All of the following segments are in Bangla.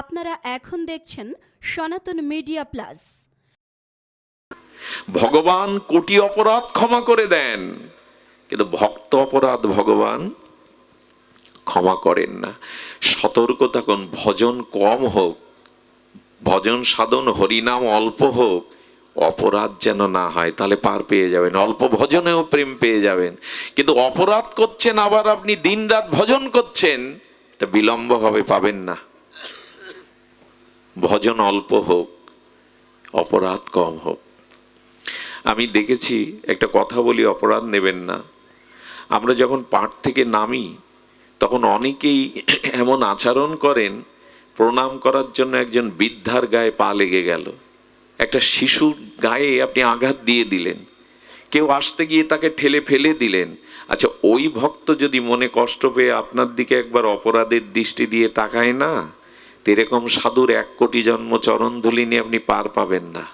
আপনারা এখন দেখছেন সনাতন মিডিয়া প্লাস। ভগবান কোটি অপরাধ ক্ষমা করে দেন, কিন্তু ভক্ত অপরাধ ভগবান ক্ষমা করেন না। সতর্ক থাকুন, ভজন কম হোক, ভজন সাধন হরিনাম অল্প হোক, অপরাধ যেন না হয়, তাহলে পার পেয়ে যাবেন। অল্প ভজনেও প্রেম পেয়ে যাবেন, কিন্তু অপরাধ করছেন আবার আপনি দিনরাত ভজন করছেন, এটা বিলম্ব হবে, পাবেন না। ভজন অল্প হোক, অপরাধ কম হোক। আমি দেখেছি, একটা কথা বলি, অপরাধ নেবেন না। আমরা যখন পাঠ থেকে নামি তখন অনেকেই এমন আচরণ করেন, প্রণাম করার জন্য একজন বৃদ্ধার গায়ে পা লেগে গেল, একটা শিশুর গায়ে আপনি আঘাত দিয়ে দিলেন, কেউ আসতে গিয়ে তাকে ঠেলে ফেলে দিলেন। আচ্ছা, ওই ভক্ত যদি মনে কষ্ট পেয়ে আপনার দিকে একবার অপরাধের দৃষ্টি দিয়ে তাকায় না, এরকম সাধুর 1 কোটি জন্ম চরণ ধুলি নিয়ে আপনি পার পাবেন না।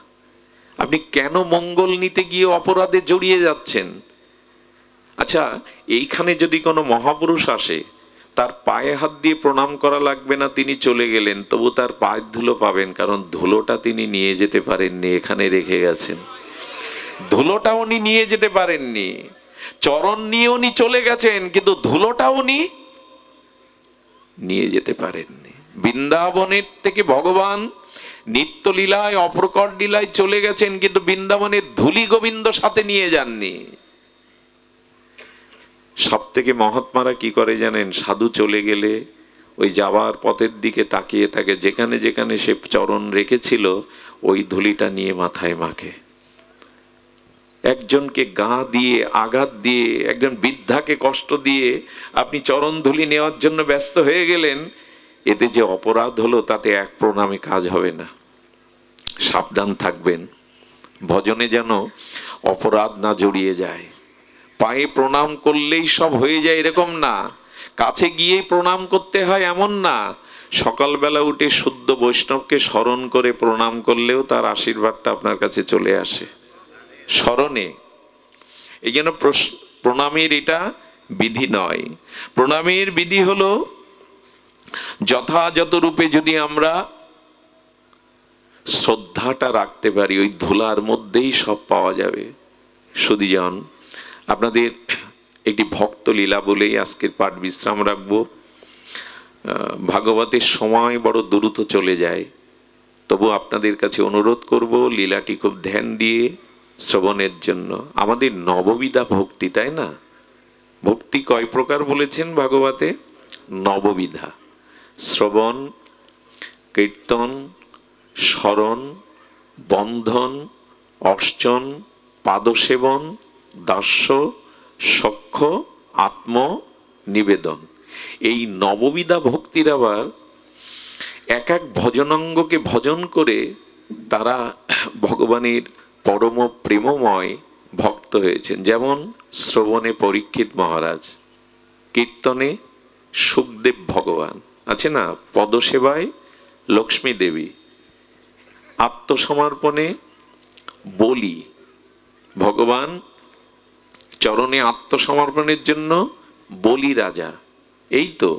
আপনি কেন মঙ্গল নিতে গিয়ে অপরাধে জড়িয়ে যাচ্ছেন? আচ্ছা, এইখানে যদি কোনো মহাপুরুষ আসে, তার পায়ে হাত দিয়ে প্রণাম করা লাগবে না, তিনি চলে গেলেন, তবু তার পায়ের ধুলো পাবেন, কারণ ধুলোটা তিনি নিয়ে যেতে পারেননি, এখানে রেখে গেছেন। ধুলোটা উনি নিয়ে যেতে পারেননি, চরণ নিয়ে উনি চলে গেছেন, কিন্তু ধুলোটা উনি নিয়ে যেতে পারেননি। বৃন্দাবনের থেকে ভগবান নিত্যলীলায় অপ্রকট লীলায় চলে গেছেন, কিন্তু বৃন্দাবনের ধুলি গোবিন্দ সাথে নিয়ে যাননি। সব থেকে মহাত্মারা কি করে জানেন? সাধু চলে গেলে ওই যাওয়ার পথের দিকে তাকিয়ে থাকে, যেখানে যেখানে সে চরণ রেখেছিল ওই ধুলিটা নিয়ে মাথায় মাখে। একজনকে গা দিয়ে আঘাত দিয়ে, একজন বৃদ্ধাকে কষ্ট দিয়ে আপনি চরণ ধুলি নেওয়ার জন্য ব্যস্ত হয়ে গেলেন, এতে যে অপরাধ হলো তাতে 1 প্রণামে কাজ হবে না। সাবধান থাকবেন, ভজনে যেন অপরাধ না জড়িয়ে যায়। পায়ে প্রণাম করলেই সব হয়ে যায় এরকম না, কাছে গিয়ে প্রণাম করতে হয় এমন না। সকালবেলা উঠে শুদ্ধ বৈষ্ণবকে স্মরণ করে প্রণাম করলেও তার আশীর্বাদটা আপনার কাছে চলে আসে স্মরণে। এই জন্য প্রণামের এটা বিধি নয়। প্রণামের বিধি হলো যথাযথ রূপে যদি আমরা শ্রদ্ধাটা রাখতে পারি, ওই ধুলার মধ্যেই সব পাওয়া যাবে। সুধীজন, আপনাদের একটি ভক্ত লীলা বলেই আজকের পাঠ বিশ্রাম রাখবো। ভাগবতের সময় বড় দ্রুত চলে যায়, তবু আপনাদের কাছে অনুরোধ করব লীলাটি খুব ধ্যান দিয়ে শ্রবণের জন্য। আমাদের নববিধা ভক্তি, তাই না? ভক্তি কয় প্রকার বলেছেন ভাগবতে? নববিধা: শ্রবণ, কীর্তন, স্মরণ, বন্ধন, অর্চন, পাদসেবন, দাস্য, সখ্য, আত্ম নিবেদন। এই নববিধা ভক্তির আবার এক এক ভজনাঙ্গকে ভজন করে তারা ভগবানের পরম প্রেমময় ভক্ত হয়েছেন। যেমন শ্রবণে পরীক্ষিত মহারাজ, কীর্তনে সুখদেব ভগবান আছে না, পদসেবায় লক্ষ্মী দেবী, আত্মসমর্পণে বলি, ভগবান চরণে আত্মসমর্পণের জন্য বলি রাজা, এই তো।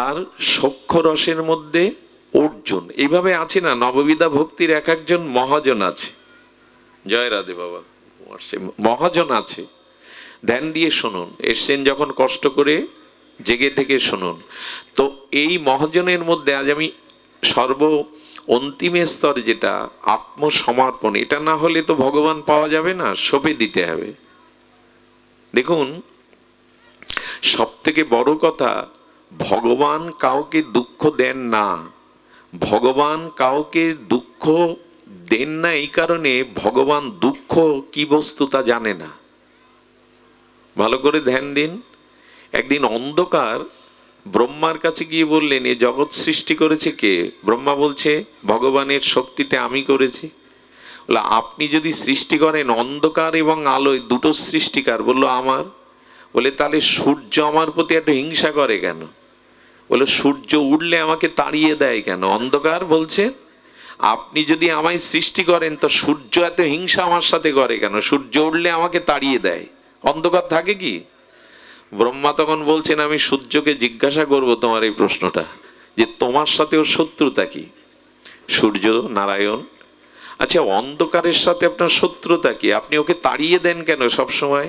আর সখ্য রসের মধ্যে অর্জুন। এইভাবে আছে না, নববিধা ভক্তির এক একজন মহাজন আছে। জয় রাধে বাবা, মহাজন আছে। ধ্যান দিয়ে শুনুন, এসছেন যখন কষ্ট করে জেগে থেকে শুনুন। তো এই মহাজনের মধ্যে আজ আমি সর্ব অন্তিম স্তর যেটা আত্মসমর্পণ, এটা না হলে তো ভগবান পাওয়া যাবে না, সঁপে দিতে হবে। দেখুন, সব থেকে বড় কথা, ভগবান কাউকে দুঃখ দেন না। ভগবান কাউকে দুঃখ দেন না এই কারণে, ভগবান দুঃখ কি বস্তু তা জানে না। ভালো করে ধ্যান দিন। একদিন অন্ধকার ব্রহ্মার কাছে গিয়ে বললেন, এ জগৎ সৃষ্টি করেছে কে? ব্রহ্মা বলছে, ভগবানের শক্তিতে আমি করেছি। বলে, আপনি যদি সৃষ্টি করেন, অন্ধকার এবং আলোয় দুটো সৃষ্টিকার। বললো, আমার। বলে, তাহলে সূর্য আমার প্রতি এত হিংসা করে কেন? বলে, সূর্য উঠলে আমাকে তাড়িয়ে দেয় কেন? অন্ধকার বলছে, আপনি যদি আমায় সৃষ্টি করেন তো সূর্য এত হিংসা আমার সাথে করে কেন? সূর্য উঠলে আমাকে তাড়িয়ে দেয়, অন্ধকার থাকে কি? ব্রহ্মা তখন বলছেন, আমি সূর্যকে জিজ্ঞাসা করব তোমার এই প্রশ্নটা, যে তোমার সাথে ওর শত্রুতা কি? সূর্য নারায়ণ। আচ্ছা, অন্ধকারের সাথে আপনার শত্রুতা কি? আপনি ওকে তাড়িয়ে দেন কেন সব সময়?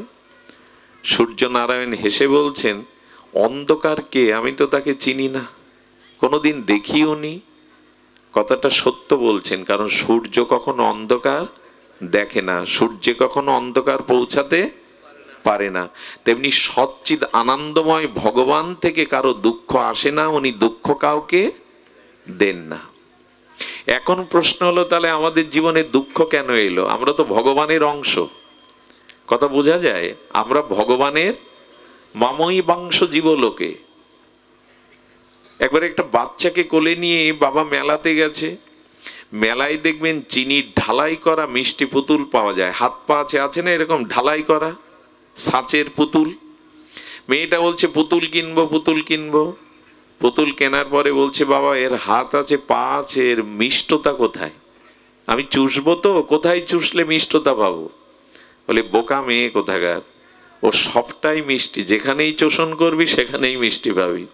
সূর্য নারায়ণ হেসে বলছেন, অন্ধকার কে? আমি তো তাকে চিনি না, কোনোদিন দেখিও নি। কথাটা সত্য বলছেন, কারণ সূর্য কখনো অন্ধকার দেখে না, সূর্যে কখনো অন্ধকার পৌঁছাতে পারে না। তেমনি সচ্চিদ আনন্দময় ভগবান থেকে কারো দুঃখ আসে না, উনি দুঃখ কাউকে দেন না। এখন প্রশ্ন হলো, তাহলে আমাদের জীবনে দুঃখ কেন এলো? আমরা তো ভগবানের অংশ, কথা বোঝা যায়? আমরা ভগবানের মাময়ী বাংশ জীবলোকে। একবার একটা বাচ্চাকে কোলে নিয়ে বাবা মেলাতে গেছে। মেলায় দেখবেন চিনির ঢালাই করা মিষ্টি পুতুল পাওয়া যায়, হাত পা আছে না এরকম ঢালাই করা ছাঁচের পুতুল। মেয়েটা বলছে পুতুল কিনবো, পুতুল কিনবো। পুতুল কেনার পরে বলছে, বাবা এর হাত আছে, পা আছে, এর মিষ্টতা কোথায়? আমি চুষবো তো, কোথায় চুষলে মিষ্টতা পাবো? বলে, বোকা মেয়ে কোথাকার, ও সবটাই মিষ্টি, যেখানেই চোষণ করবি সেখানেই মিষ্টি পাবি।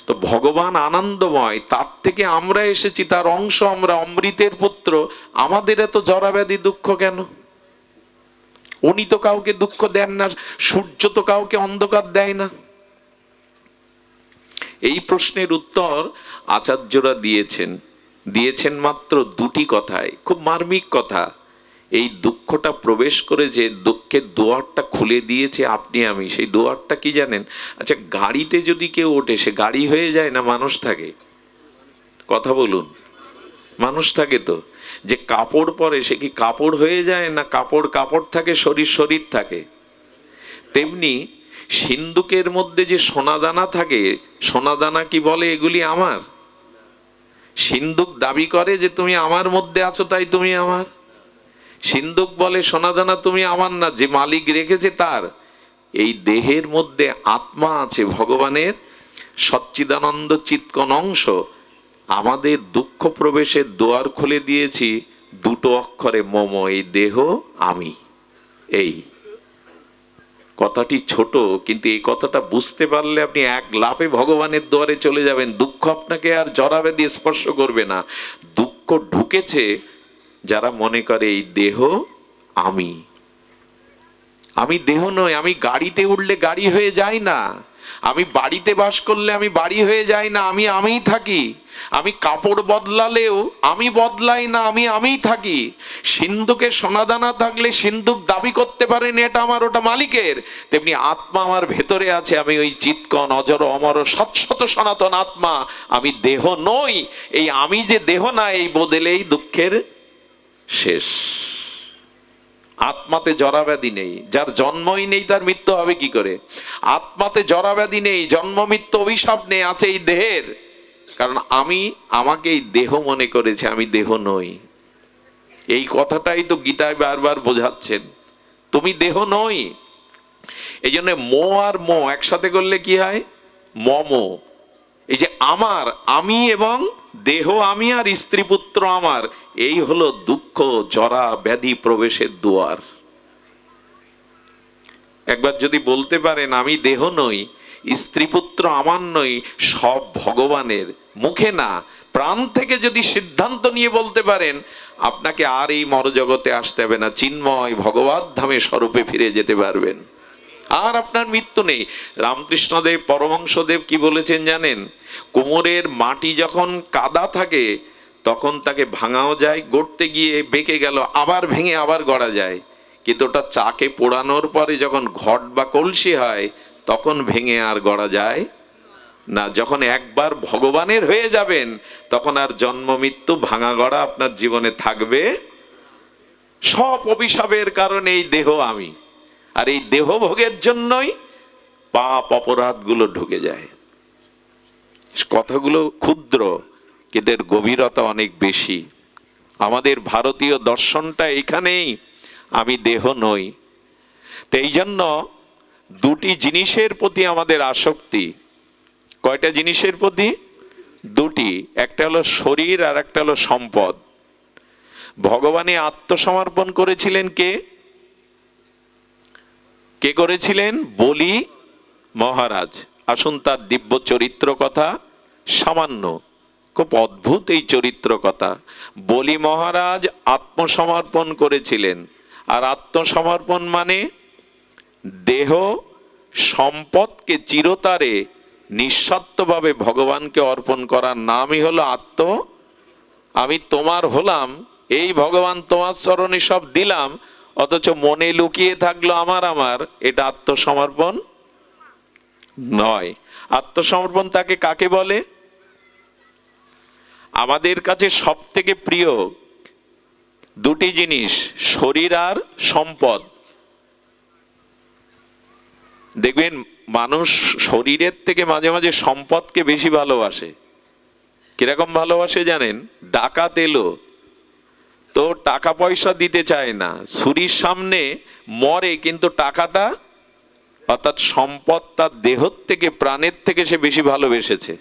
তো ভগবান আনন্দময়, তার থেকে আমরা এসেছি, তার অংশ আমরা, অমৃতের পুত্র। আমাদের এত জরাব্যাধি দুঃখ কেন? উনি তো কাউকে দুঃখ দেন না, সূর্য তো কাউকে অন্ধকার দেয় না। এই প্রশ্নের উত্তর আচার্যরা দিয়েছেন মাত্র দুটি কথায়, খুব মার্মিক কথা। এই দুঃখটা প্রবেশ করে যে দুঃখের দুয়ারটা খুলে দিয়েছে আপনি আমি, সেই দুয়ারটা কি জানেন? আচ্ছা, গাড়িতে যদি কেউ ওঠে, সে গাড়ি হয়ে যায় না মানুষ থাকে? কথা বলুন, মানুষ থাকে তো। যে কাপড় পরে, সে কি কাপড় হয়ে যায় না কাপড় কাপড় থাকে, শরীর শরীর থাকে? তেমনি সিন্দুকের মধ্যে যে সোনাদানা থাকে, সোনাদানা কি বলে এগুলি আমার? সিন্দুক দাবি করে যে তুমি আমার মধ্যে আছো তাই তুমি আমার। সিন্দুক বলে সোনাদানা তুমি আমার না, যে মালিক রেখেছে তার। এই দেহের মধ্যে আত্মা আছে, ভগবানের সচ্চিদানন্দ চিৎকন অংশ। আমাদের দুঃখ প্রবেশের দুয়ার খুলে দিয়েছি দুটো অক্ষরে, মম, এই দেহ আমি। এই কথাটি ছোট, কিন্তু এই কথাটা বুঝতে পারলে আপনি এক লাফে ভগবানের দুয়ারে চলে যাবেন। দুঃখ আপনাকে আর জরাব্যাধি স্পর্শ করবে না। দুঃখ ঢুকেছে যারা মনে করে এই দেহ আমি। আমি দেহ নই। আমি গাড়িতে উঠলে গাড়ি হয়ে যায় না, আমি বাড়িতে বাস করলে আমি বাড়ি হয়ে যাই না, আমি আমিই থাকি। আমি কাপড় বদলালেও আমি বদলাই না, আমি আমিই থাকি। সিন্ধুকে সোনাদানা থাকলে সিন্ধুক দাবি করতে পারেন এটা আমার, ওটা মালিকের। তেমনি আত্মা আমার ভেতরে আছে, আমি ওই চিৎকন অজর অমর সৎশত সনাতন আত্মা। আমি দেহ নই। এই আমি যে দেহ না, এই বদলেই দুঃখের শেষ। আত্মাতে জরাব্যাধি নেই, যার জন্মই নেই তার মৃত্যু হবে কি করে? আত্মাতে জরাব্যাধি নেই, জন্ম মৃত্যু অভিশাপ নেই, আছে এই দেহের। কারণ আমি আমাকে এই দেহ মনে করেছে, আমি দেহ নই। এই কথাটাই তো গীতায় বারবার বোঝাচ্ছেন, তুমি দেহ নই। এই জন্য মো আর মো একসাথে করলে কি হয়? মম। এই যে আমার, আমি এবং দেহ আমি আর স্ত্রী পুত্র আমার, এই হলো দুঃখ জরা ব্যাধি প্রবেশের দুয়ার। একবার যদি বলতে পারেন আমি দেহ নই, স্ত্রী পুত্র আমার নই, সব ভগবানের, মুখে না প্রাণ থেকে যদি সিদ্ধান্ত নিয়ে বলতে পারেন, আপনাকে আর এই মরজগতে আসতে হবে না, চিন্ময় ভগবত ধামে স্বরূপে ফিরে যেতে পারবেন, আর আপনার মৃত্যু নেই। রামকৃষ্ণদেব পরমহংসদেব কি বলেছেন জানেন? কোমরের মাটি যখন কাদা থাকে তখন তাকে ভাঙাও যায়, গড়তে গিয়ে বেঁকে গেল, আবার ভেঙে আবার গড়া যায়। কিন্তু ওটা চাকে পোড়ানোর পরে যখন ঘট বা কলসি হয় তখন ভেঙে আর গড়া যায় না। যখন একবার ভগবানের হয়ে যাবেন তখন আর জন্ম মৃত্যু ভাঙা গড়া আপনার জীবনে থাকবে। সব অভিশাপের কারণে এই দেহ আমি, আর এই দেহ ভোগের জন্যই পাপ অপরাধ গুলো ঢুকে যায়। কথাগুলো ক্ষুদ্র, কিন্তু এর গভীরতা অনেক বেশি। আমাদের ভারতীয় দর্শনটা এখানেই, আমি দেহ নই। তো এই জন্য দুটি জিনিসের প্রতি আমাদের আসক্তি। কয়টা জিনিসের প্রতি? দুটি। একটা হলো শরীর, আর একটা হলো সম্পদ। ভগবানে আত্মসমর্পণ করেছিলেন কে? কে করেছিলেন? বলি মহারাজ। আসুন তার দিব্য চরিত্র কথা সামান্য। খুব অদ্ভুত এই চরিত্র কথা। বলি মহারাজ আত্মসমর্পণ করেছিলেন, আর আত্মসমর্পণ মানে দেহ সম্পদকে চিরতরে নিঃস্বার্থভাবে ভগবানকে অর্পণ করার নামই হলো আমি তোমার হলাম, এই ভগবান তোমার চরণে সব দিলাম, অথচ মনে লুকিয়ে থাকলো আমার। এটা আত্মসমর্পণ নয়। আত্মসমর্পণ তাকে কাকে বলে? আমাদের কাছে সব থেকে প্রিয় দুটি জিনিস, শরীর আর সম্পদ। দেখবেন মানুষ শরীরের থেকে মাঝে মাঝে সম্পদকে বেশি ভালোবাসে। কিরকম ভালোবাসে জানেন? ডাকাত এলো তো টাকা পয়সা দিতে চায় না, ছুরির সামনে মরে, কিন্তু টাকাটা অর্থাৎ সম্পদ তার দেহ থেকে, প্রাণের থেকে সে বেশি ভালোবেসেছে।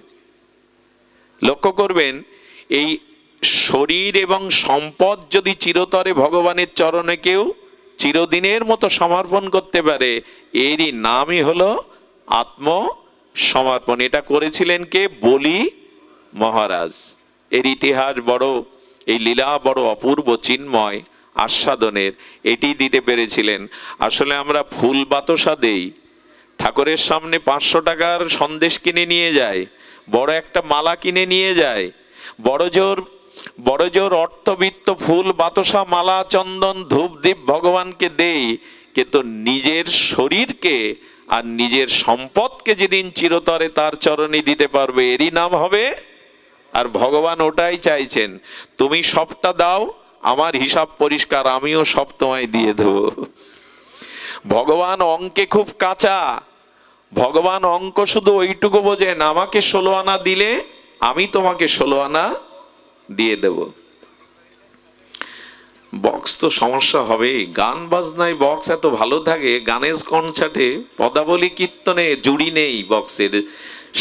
লক্ষ্য করবেন, এই শরীর এবং সম্পদ যদি চিরতরে ভগবানের চরণে কেউ চিরদিনের মতো সমর্পণ করতে পারে, এরই নামই হলো আত্মসমর্পণ। এটা করেছিলেন কে? বলি মহারাজ। এর ইতিহাস বড়, এই লীলা বড় অপূর্ব, চিন্ময়, আস্বাদনের। এটি দিতে পেরেছিলেন। আসলে আমরা ফুল বাতাসা দেই, ঠাকুরের সামনে 500 টাকার সন্দেশ কিনে নিয়ে যায়, বড় একটা মালা কিনে নিয়ে যায়, বড় জোর অর্থবিত্ত ফুল বাতাসা, মালা, চন্দন, ধূপ দীপ ভগবানকে দেই, কিন্তু নিজের শরীরকে আর নিজের সম্পদকে যেদিন চিরতরে তার চরণে দিতে পারবে, এরই নাম হবে। আর ভগবান ওটাই চাইছেন, তুমি সবটা দাও, আমার হিসাব পরিষ্কার, আমিও সব তোমায় দিয়ে দেবো। ভগবান অঙ্কে খুব কাঁচা। ভগবান অঙ্ক শুধু ওইটুকু বোঝেন, আমাকে 16 আনা দিলে আমি তোমাকে 16 আনা দিয়ে দেব। বক্স তো সমস্যা হবেই। গান বাজনায় বক্স এত ভালো থাকে, গানের কনসার্টে পদাবলী কীর্তনে জুড়ি নেই বক্সের।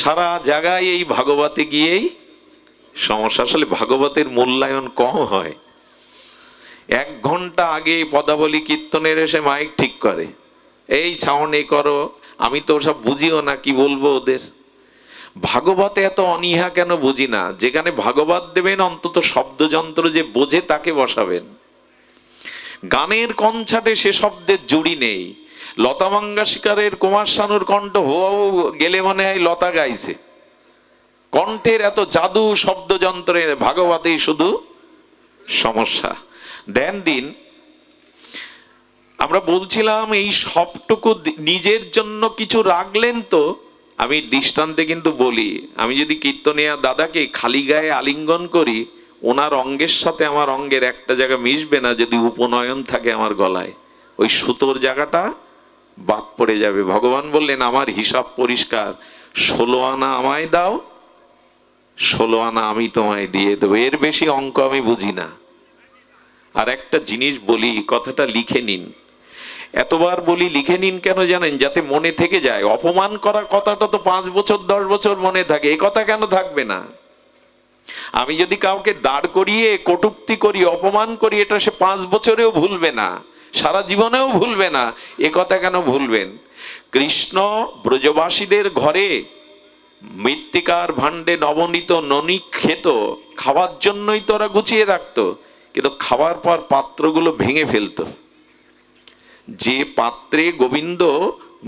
সারা জায়গায় এই ভাগবতে গিয়েই সমস্যা। আসলে ভাগবতের মূল্যায়ন কম হয়। 1 ঘন্টা আগে পদাবলী কীর্তনের এসে মাইক ঠিক করে, এই সাউন্ড এ করো। আমি তো সব বুঝিও না, কি বলবো ওদের। ভাগবতে এত অনীহা কেন বুঝি না। যেখানে ভাগবত দেবেন অন্তত শব্দযন্ত্র যে বোঝে তাকে বসাবেন। গানের কনসার্টে সে শব্দের জুড়ি নেই। লতা মঙ্গেশকরের, কুমার শানুর কণ্ঠ হো গেলে মনে হয় লতা গাইছে। কণ্ঠের এত জাদু শব্দযন্ত্রে, ভাগবতেই শুধু সমস্যা। দিন আমরা বলছিলাম এই সবটুকু নিজের জন্য কিছু রাখলেন তো। আমি দৃষ্টান্তে কিন্তু বলি, আমি যদি কীর্তনিয়া দাদাকে খালি গায়ে আলিঙ্গন করি, ওনার অঙ্গের সাথে আমার অঙ্গের একটা জায়গা মিশবে না। যদি উপনয়ন থাকে আমার গলায়, ওই সুতোর জায়গাটা বাদ পড়ে যাবে। ভগবান বললেন, আমার হিসাব পরিষ্কার, 16 আনা আমায় দাও, 16 আনা আমি তোমায় দিয়ে দেবো। এর বেশি অঙ্ক আমি বুঝি না। আর একটা জিনিস বলি, কথাটা লিখে নিন। এতবার বলি লিখে নিন কেন জানেন? যাতে মনে থেকে যায়। অপমান করা কথাটা তো 5 বছর 10 বছর মনে থাকে, এ কথা কেন থাকবে না? আমি যদি কাউকে দাঁড় করিয়ে কটূক্তি করি, অপমান করি, এটা সে 5 বছরেও ভুলবে না, সারা জীবনেও ভুলবে না। এ কথা কেন ভুলবেন? কৃষ্ণ ব্রজবাসীদের ঘরে মৃত্তিকার ভাণ্ডে নবনীত ননি খেত, খাওয়ার জন্যই তো ওরা গুছিয়ে রাখতো, কিন্তু খাওয়ার পর পাত্রগুলো ভেঙে ফেলতো। যে পাত্রে গোবিন্দ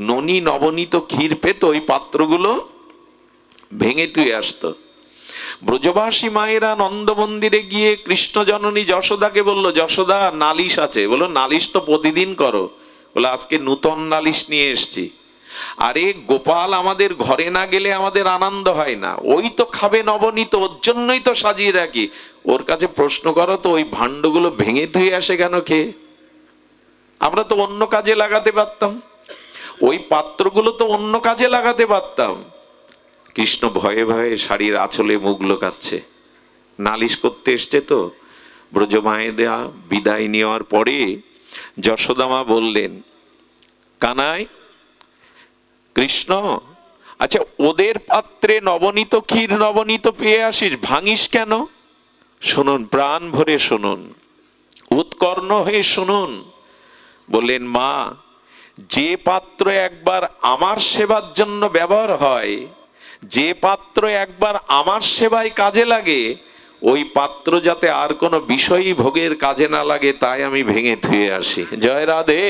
ননি নবনীত ক্ষীর পেত, ওই পাত্রগুলো ভেঙে তুই আসতো। ব্রজবাসী মায়েরা নন্দ মন্দিরে গিয়ে কৃষ্ণ জননী যশোদাকে বলল, যশোদা নালিশ আছে। বলো, নালিশ তো প্রতিদিন করো। বলে, আজকে নূতন নালিশ নিয়ে এসছি। আরে গোপাল আমাদের ঘরে না গেলে আমাদের আনন্দ হয় না। ওই তো খাবে নবনীত, ওর জন্যই তো সাজিয়ে রাখি। ওর কাছে প্রশ্ন করো তো, ওই ভাণ্ডগুলো ভেঙে ধুয়ে আসে কেন খেয়ে? আমরা তো অন্য কাজে লাগাতে পারতাম, ওই পাত্রগুলো তো অন্য কাজে লাগাতে পারতাম। কৃষ্ণ ভয়ে ভয়ে শাড়ির আঁচলে মুখ লুকাচ্ছে। নালিশ করতে এসছে তো। ব্রজমায়েরা বিদায় নেওয়ার পরে যশোদামা বললেন, কানাই, কৃষ্ণ, আচ্ছা ওদের পাত্রে নবনীত ক্ষীর নবনীত পেয়ে আসিস, ভাঙিস কেন? শুনুন, প্রাণ ভরে শুনুন, উৎকর্ণ হয়ে শুনুন। বললেন, মা, যে পাত্র একবার আমার সেবার জন্য ব্যবহার হয়, যে পাত্র একবার আমার সেবায় কাজে লাগে, ওই পাত্র যাতে আর কোনো বিষয়ই ভোগের কাজে না লাগে, তাই আমি ভেঙে থুয়ে আসি। জয় রাধে।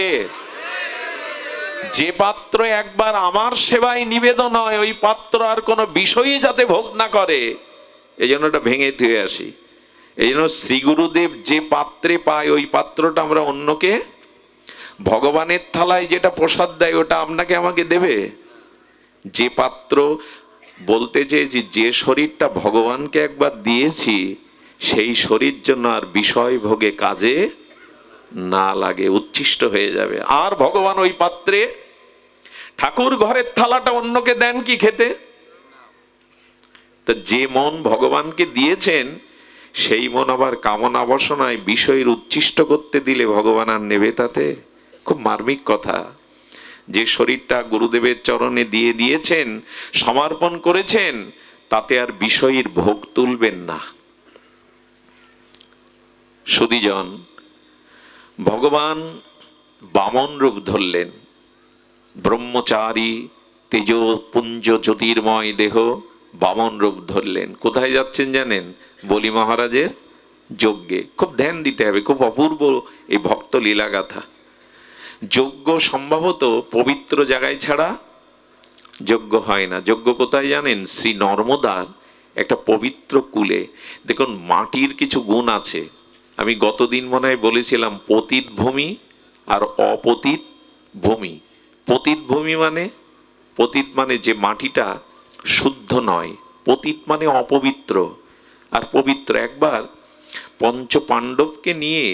যে পাত্র একবার আমার সেবায় নিবেদন হয়, ওই পাত্র আর কোনো বিষয়ই যাতে ভোগ না করে, এই জন্য ওটা ভেঙে থুয়ে আসি। এই জন্য শ্রী গুরুদেব যে পাত্রে পায়, ওই পাত্রটা আমরা অন্যকে, ভগবানের থালায় যেটা প্রসাদ দেয় ওটা আপনাকে আমাকে দেবে? যে পাত্র, বলতে চেয়েছি যে শরীরটা ভগবানকে একবার দিয়েছি, সেই শরীর জন্য আর বিষয় ভোগে কাজে না লাগে, উচ্ছিষ্ট হয়ে যাবে। আর ভগবান ওই পাত্রে, ঠাকুর ঘরের থালাটা অন্যকে দেন কি খেতে? তা যে মন ভগবানকে দিয়েছেন, সেই মন আবার কামনা বাসনায় বিষয়ের উচ্ছিষ্ট করতে দিলে ভগবান আর নেবে তাতে? খুব মার্মিক কথা। যে শরীরটা গুরুদেবের চরণে দিয়ে দিয়েছেন, সমর্পণ করেছেন, তাতে আর বিষয়ের ভোগ তুলবেন না। সুধীজন, ভগবান বামন রূপ ধরলেন, ব্রহ্মচারী তেজপুঞ্জ জ্যোতির্ময় দেহ বামন রূপ ধরলেন। কোথায় যাচ্ছেন জানেন? বলি মহারাজের যজ্ঞে। খুব ধ্যান দিতে হবে, খুব অপূর্ব এই ভক্ত লীলাগাথা। যজ্ঞ সম্ভবত পবিত্র জায়গায় ছাড়া যজ্ঞ হয় না। যজ্ঞ কোথায় জানেন? শ্রী নর্মদার একটা পবিত্র কূলে। দেখুন, মাটির কিছু গুণ আছে। আমি গতদিন মনে হয় বলেছিলাম, পতিত ভূমি আর অপতিত ভূমি। পতিত ভূমি মানে, পতিত মানে যে মাটিটা শুদ্ধ নয়, পতিত মানে অপবিত্র আর পবিত্র। একবার পঞ্চ পাণ্ডবকে নিয়ে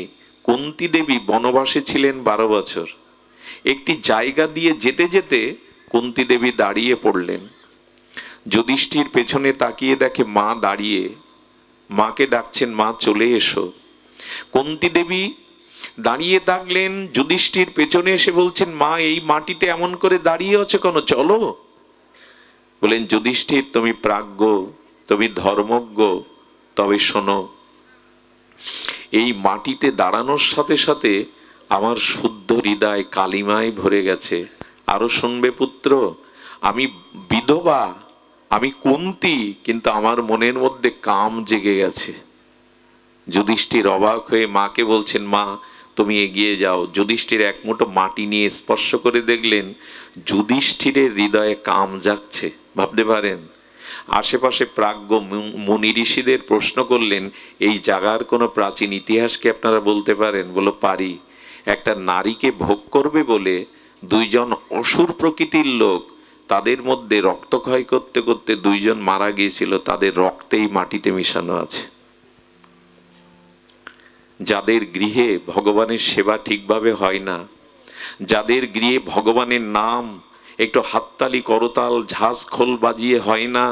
কুন্তী দেবী বনবাসে ছিলেন 12 বছর। একটি জায়গা দিয়ে যেতে যেতে কুন্তী দেবী দাঁড়িয়ে পড়লেন। যুধিষ্ঠির পেছনে তাকিয়ে দেখে মা দাঁড়িয়ে, মাকে ডাকছেন, মা চলে এসো। কুন্তী দেবী দাঁড়িয়ে থাকলেন, যুধিষ্ঠির পেছনে এসে বলছেন, মা এই মাটিতে এমন করে দাঁড়িয়ে আছে কেন, চলো। বলেন, যুধিষ্ঠির তুমি প্রাজ্ঞ, তুমি ধর্মজ্ঞ, তবে শোনো, এই মাটিতে দাঁড়ানোর সাথে সাথে আমার শুদ্ধ হৃদয় কালিমায় ভরে গেছে। আরো শুনবে পুত্র, আমি বিধবা, আমি কুন্তী, কিন্তু আমার মনের মধ্যে কাম জেগে গেছে। যুধিষ্ঠির অবাক হয়ে মাকে বলছেন, মা তুমি এগিয়ে যাও। যুধিষ্ঠির এক মুঠো মাটি নিয়ে স্পর্শ করে দেখলেন যুধিষ্ঠিরের হৃদয়ে কাম জাগছে। ভাবতে পারেন? আশেপাশে প্রাজ্ঞ মুনি ঋষিদের প্রশ্ন করলেন, এই জায়গার কোনো প্রাচীন ইতিহাস কি আপনারা বলতে পারেন? বলো, পারি। একটা নারীকে ভোগ করবে বলে দুইজন অসুর প্রকৃতির লোক, তাদের মধ্যে রক্তক্ষয় করতে করতে দুইজন মারা গিয়েছিল, তাদের রক্তেই মাটিতে মিশানো আছে। যাদের গৃহে ভগবানের সেবা ঠিকভাবে হয় না, যাদের গৃহে ভগবানের নাম একটু হাততালি করতাল ঝাঁস খোল বাজিয়ে হয় না,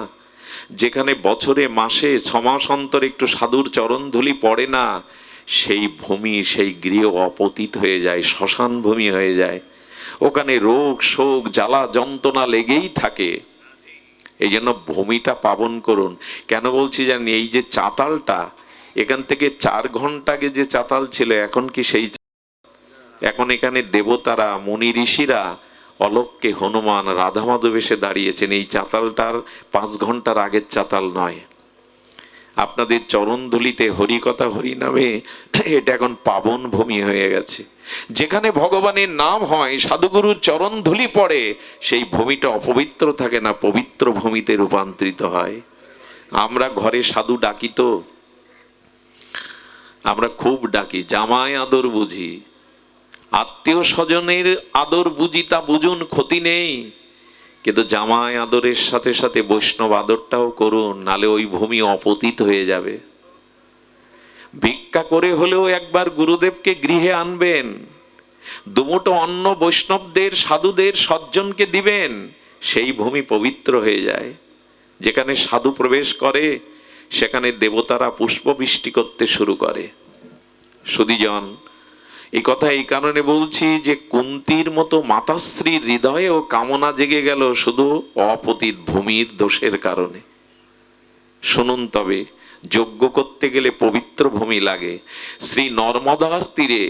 যেখানে বছরে মাসে 6 মাস অন্তর একটু সাধুর চরণধুলি পড়ে না, সেই ভূমি, সেই গৃহ অপতিত হয়ে যায়, শ্মশান ভূমি হয়ে যায়। ওখানে রোগ শোক জ্বালা যন্ত্রণা লেগেই থাকে। এই জন্য ভূমিটা পাবন করুন। কেন বলছি জানি? এই যে চাতালটা, এখান থেকে 4 ঘন্টা আগে যে চাতাল ছিল, এখন কি সেই? এখন এখানে দেবতারা মুনি ঋষিরা অলক্ষ্যে হনুমান রাধা মাধব এসে দাঁড়িয়েছেন। এই চাতালটার 5 ঘন্টার আগের চাতাল নয়। আপনাদের চরণধুলিতে হরিকথা হরিনামে এটা এখন পাবন ভূমি হয়ে গেছে। যেখানে ভগবানের নাম হয়, সাধুগুরুর চরণধুলি পড়ে, সেই ভূমিটা অপবিত্র থাকে না, পবিত্র ভূমিতে রূপান্তরিত হয়। আমরা ঘরে সাধু ডাকি তো, আমরা খুব ডাকি, জামাই আদর বুঝি, আত্মীয় স্বজনের আদর বুঝি, তা বুঝুন, ক্ষতি নেই। কিন্তু জামাই আদরের সাথে সাথে বৈষ্ণব আদরটাও করুন, নালে ওই ভূমি অপতিত হয়ে যাবে। ভিক্ষা করে হলেও একবার গুরুদেবকে গৃহে আনবেন, দুমুঠো অন্ন বৈষ্ণবদের সাধুদের সজ্জনকে দিবেন, সেই ভূমি পবিত্র হয়ে যায়। যেখানে সাধু প্রবেশ করে সেখানে দেবতারা পুষ্পবৃষ্টি করতে শুরু করে। সুধীজন, এই কথা এই কারণে বলছি যে কুন্তীর মতো মাতাশ্রীর হৃদয়েও কামনা জেগে গেল শুধু অপতিত ভূমির দোষের কারণে। শুনুন, তবে যজ্ঞ করতে গেলে পবিত্র ভূমি লাগে। শ্রী নর্মদার তীরে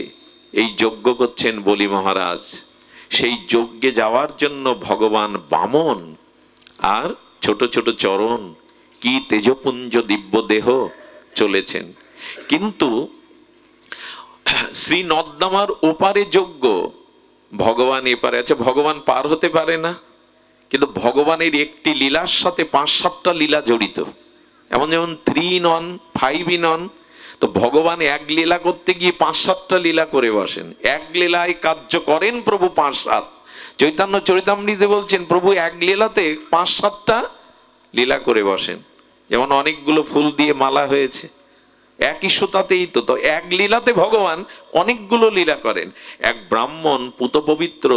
এই যজ্ঞ করছেন বলি মহারাজ। সেই যজ্ঞে যাওয়ার জন্য ভগবান বামন আর ছোট ছোট চরণ, কি তেজপুঞ্জ দিব্য দেহ চলেছেন। কিন্তু শ্রী নর্দমার ওপারে যজ্ঞ, ভগবান এপারে আছে, ভগবান পার হতে পারে না। কিন্তু ভগবানের একটি লীলার সাথে 5-7টা লীলা জড়িত, এমন যেমন 3 in 1, 5 in 1। তো ভগবান এক লীলা করতে গিয়ে 5-7টা লীলা করে বসেন। এক লীলায় কার্য করেন প্রভু 5-7। চৈতন্য চরিতামৃতে বলছেন প্রভু এক লীলাতে 5-7টা লীলা করে বসেন। যেমন অনেকগুলো ফুল দিয়ে মালা হয়েছে, একই সুতাতেই তো এক লীলাতে ভগবান অনেকগুলো লীলা করেন। এক ব্রাহ্মণ পুতপবিত্র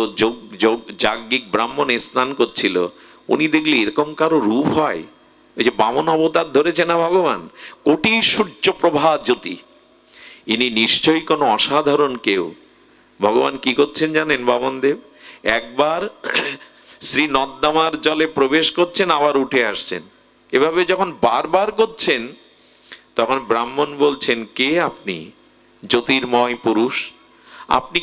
যাজ্ঞিক ব্রাহ্মণে স্নান করছিল, উনি দেখলি এরকম কারো রূপ হয়? ওই যে বামন অবতার ধরেছে না ভগবান, কোটি সূর্য প্রভা জ্যোতি, ইনি নিশ্চয়ই কোনো অসাধারণ কেউ। ভগবান কি করছেন জানেন বামনদেব? একবার শ্রী নর্দমার জলে প্রবেশ করছেন, আবার উঠে আসছেন। এভাবে যখন বারবার করছেন, তখন ব্রাহ্মণ বলছেন, কে আপনি? জ্যোতির্ময় পুরুষ, আপনি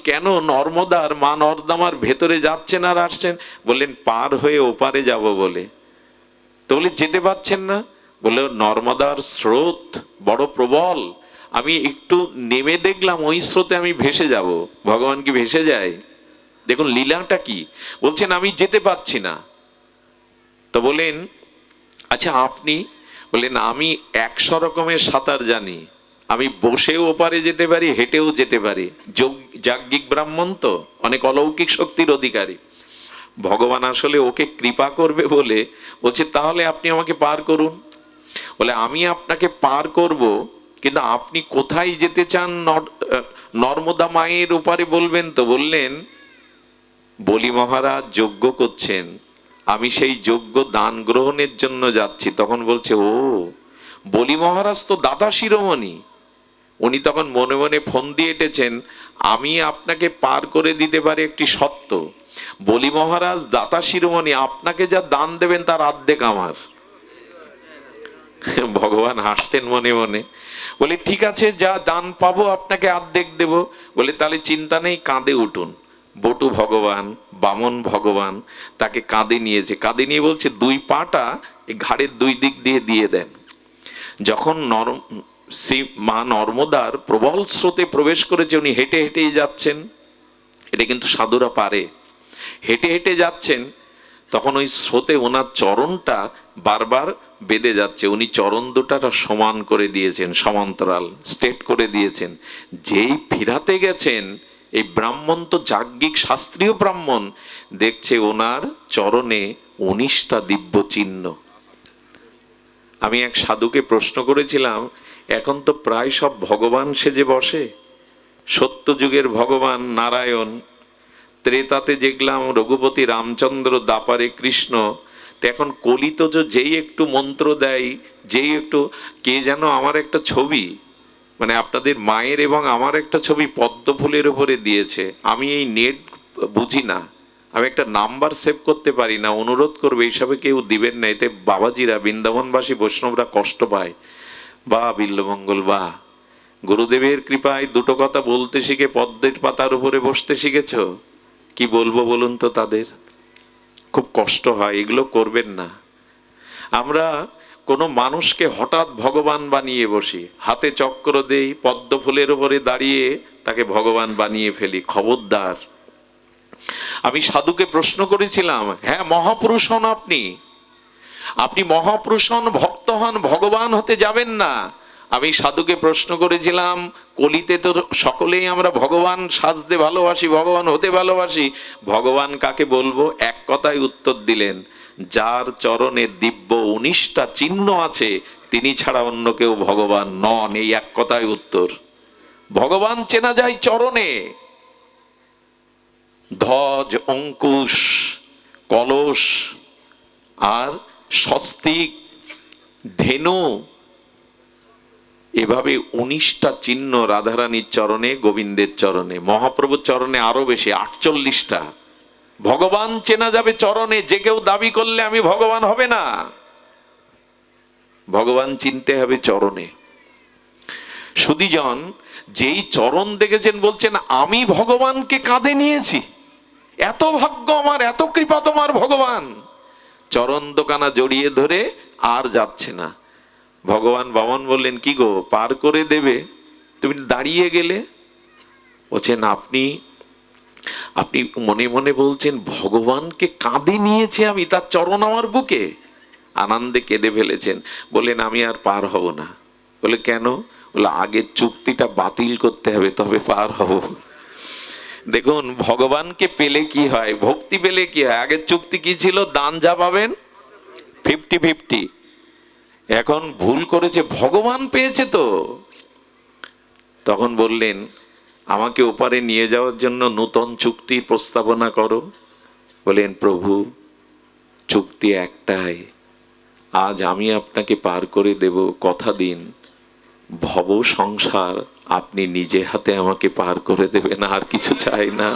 কেন নর্মদার মা নর্দমার ভেতরে যাচ্ছেন আর আসছেন? বললেন পার হয়ে ওপারে যাব বলে। তো বলে যেতে পারছেন না? বলে নর্মদার স্রোত বড় প্রবল, আমি একটু নেমে দেখলাম ওই স্রোতে আমি ভেসে যাব। ভগবান কি ভেসে যায়? দেখুন লীলাটা কি। বলছেন আমি যেতে পারছি না। তো বলেন আচ্ছা আপনি? বললেন আমি 100 রকমের সাঁতার জানি, আমি বসেও ওপারে যেতে পারি, হেঁটেও যেতে পারি। যাজ্ঞিক ব্রাহ্মণ তো অনেক অলৌকিক শক্তির অধিকারী। ভগবান আসলে ওকে কৃপা করবে বলে বলছে তাহলে আপনি আমাকে পার করুন। বলে আমি আপনাকে পার করব, কিন্তু আপনি কোথায় যেতে চান? নর্মদা মায়ের ওপারে বলবেন তো। বললেন বলি মহারাজ যজ্ঞ করছেন, আমি সেই যজ্ঞ দান গ্রহণের জন্য যাচ্ছি। তখন বলছে ও, বলি মহারাজ তো দাতা শিরোমণি। উনি তখন মনে মনে ফোন দিয়ে এঁটেছেন, আমি আপনাকে পার করে দিতে পারি একটি সত্য, বলি মহারাজ দাতা শিরোমণি, আপনাকে যা দান দেবেন তার অর্ধেক আমার। ভগবান হাসছেন মনে মনে, বলে ঠিক আছে যা দান পাবো আপনাকে অর্ধেক দেব। বলে তাহলে চিন্তা নেই, কাঁধে উঠুন। বটু ভগবান, বামন ভগবান তাকে কাঁধে নিয়েছে। কাঁধে নিয়ে বলছে 2 পাটা ঘাড়ের 2 দিক দিয়ে দেন। যখন শ্রী মা নর্মদার প্রবল স্রোতে প্রবেশ করেছে, উনি হেঁটে হেঁটেই যাচ্ছেন। এটা কিন্তু সাধুরা পারে, হেঁটে হেঁটে যাচ্ছেন। তখন ওই স্রোতে ওনার চরণটা বারবার বেঁধে যাচ্ছে, উনি চরণ দুটাটা সমান করে দিয়েছেন, সমান্তরাল স্ট্রেট করে দিয়েছেন। যেই ফিরাতে গেছেন, এই ব্রাহ্মণ তো যাজ্ঞিক শাস্ত্রীয় ব্রাহ্মণ, দেখছে ওনার চরণে 19টা দিব্য চিহ্ন। আমি এক সাধুকে প্রশ্ন করেছিলাম, এখন তো প্রায় সব ভগবান সেজে বসে, সত্যযুগের ভগবান নারায়ণ, ত্রেতাতে দেখলাম রঘুপতি রামচন্দ্র, দাপারে কৃষ্ণ, তো এখন কলিত যেই একটু মন্ত্র দেয়, যেই একটু কে যেন আমার একটা ছবি, মানে আপনাদের মায়ের এবং আমার একটা ছবি পদ্ম ফুলের উপরে দিয়েছে। আমি এই নেট বুঝি না, আমি একটা নাম্বার সেভ করতে পারি না। অনুরোধ করবে এইসবে কেউ দিবেন না, এতে বাবাজিরা, বৃন্দাবনবাসী বৈষ্ণবরা কষ্ট পায়। বা বিল্লমঙ্গল, বা গুরুদেবের কৃপায় 2টো কথা বলতে শিখে পদ্মের পাতার উপরে বসতে শিখেছ। কি বলবো বলুন তো, তাদের খুব কষ্ট হয়। এগুলো করবেন না। আমরা কোনো মানুষকে হঠাৎ ভগবান বানিয়ে বসি, হাতে চক্র দেই, পদ্ম ফুলের উপরে দাঁড়িয়ে তাকে ভগবান বানিয়ে ফেলি। খবরদার। আমি সাধুকে প্রশ্ন করেছিলাম, হ্যাঁ মহাপুরুষ হন আপনি মহাপুরুষ হন, ভক্ত হন, ভগবান হতে যাবেন না। আমি সাধুকে প্রশ্ন করেছিলাম, কলিতে তো সকলেই আমরা ভগবান সাজতে ভালোবাসি, ভগবান হতে ভালোবাসি, ভগবান কাকে বলবো? এক কথায় উত্তর দিলেন, যার চরণে দিব্য 19টা চিহ্ন আছে তিনি ছাড়া অন্য কেউ ভগবান নন। এই এক কথায় উত্তর। ভগবান চেনা যায় চরণে। ধ্বজ, অঙ্কুশ, কলস আর স্বস্তিক, ধেনু, এভাবে 19টা চিহ্ন রাধারানীর চরণে, গোবিন্দের চরণে। মহাপ্রভুর চরণে আরো বেশি, 48টা। ভগবান চেনা যাবে চরণে। যে কেউ দাবি করলে আমি ভগবান হবে না, ভগবান চিনতে হবে চরণে। সুধীজন যেই চরণ দেখেছেন বলছেন আমি ভগবানকে কাঁধে নিয়েছি, এত ভাগ্য আমার, এত কৃপা তোমার ভগবান। চরণ দোকানা জড়িয়ে ধরে আর যাচ্ছে না। ভগবান বামন বললেন, কি গো, পার করে দেবে, তুমি দাঁড়িয়ে গেলে? বলছেন, আপনি আপনি মনে মনে বলছেন ভগবানকে কাঁধে নিয়েছে আমি, তার চরণ আমার বুকে। আনন্দে কেঁদে ফেলেছেন। বললেন, আমি আর পার হব না। বলে, কেন? বলে, আগের চুক্তিটা বাতিল করতে হবে, তবে পার হব। দেখুন, ভগবানকে পেলে কি হয়, ভক্তি পেলে কি হয়। আগের চুক্তি কি ছিল? দান যা পাবেন 50-50। এখন ভুল করেছে, ভগবান পেয়েছে তো। তখন বললেন, আমাকে ওপারে নিয়ে যাওয়ার জন্য নূতন চুক্তির প্রস্তাবনা করো। বলেন, প্রভু, চুক্তি একটাই, আজ আমি আপনাকে পার করে দেব, কথা দিন ভব সংসার আপনি নিজে হাতে আমাকে পার করে দেবেন, আর কিছু চাই না।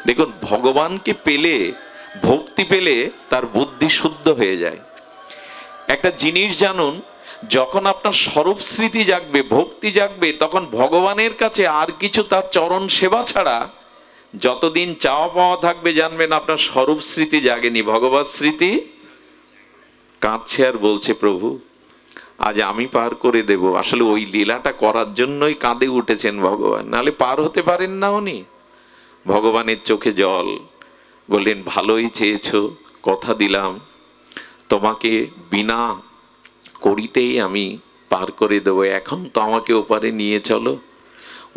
দেখুন, ভগবানকে পেলে, ভক্তি পেলে তার বুদ্ধি শুদ্ধ হয়ে যায়। একটা জিনিস জানুন, যখন আপনার স্বরূপ স্মৃতি জাগবে, ভক্তি জাগবে, তখন ভগবানের কাছে আর কিছু তার চরণ সেবা ছাড়া যতদিন চাওয়া পাওয়া থাকবে, জানবেন আপনার স্বরূপ স্মৃতি জাগেনি, ভগবত স্মৃতি কাঁদছে আর বলছে, প্রভু আজ আমি পার করে দেব। আসলে ওই লীলাটা করার জন্যই কাঁদে উঠেছেন ভগবান, নাহলে পার হতে পারেন না উনি। ভগবানের চোখে জল। বললেন, ভালোই চেয়েছো, কথা দিলাম তোমাকে বিনা করিতেই আমি পার করে দেবো। এখন তো আমাকে ওপারে নিয়ে চলো।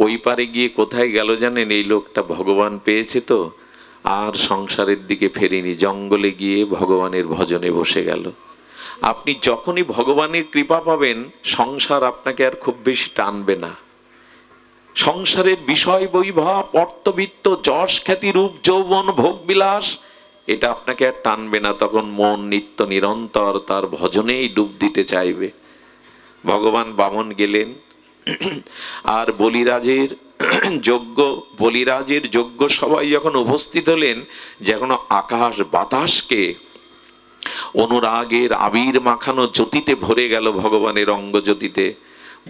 ওই পারে গিয়ে কোথায় গেল জানেন? এই লোকটা ভগবান পেয়েছে তো আর সংসারের দিকে ফেরেনি, জঙ্গলে গিয়ে ভগবানের ভজনে বসে গেল। আপনি যখনই ভগবানের কৃপা পাবেন, সংসার আপনাকে আর খুব বেশি টানবে না। সংসারের বিষয় বৈভব, অর্থবিত্ত, যশ খ্যাতি, রূপ যৌবন, ভোগ বিলাস, এটা আপনাকে আর টানবে না। তখন মন নিত্য নিরন্তর তার ভজনেই ডুব দিতে চাইবে। ভগবান বামন গেলেন, আর বলিরাজের যজ্ঞ সবাই যখন উপস্থিত হলেন, যখন আকাশ বাতাসকে অনুরাগের আবির মাখানো জ্যোতিতে ভরে গেল, ভগবানের অঙ্গ জ্যোতিতে,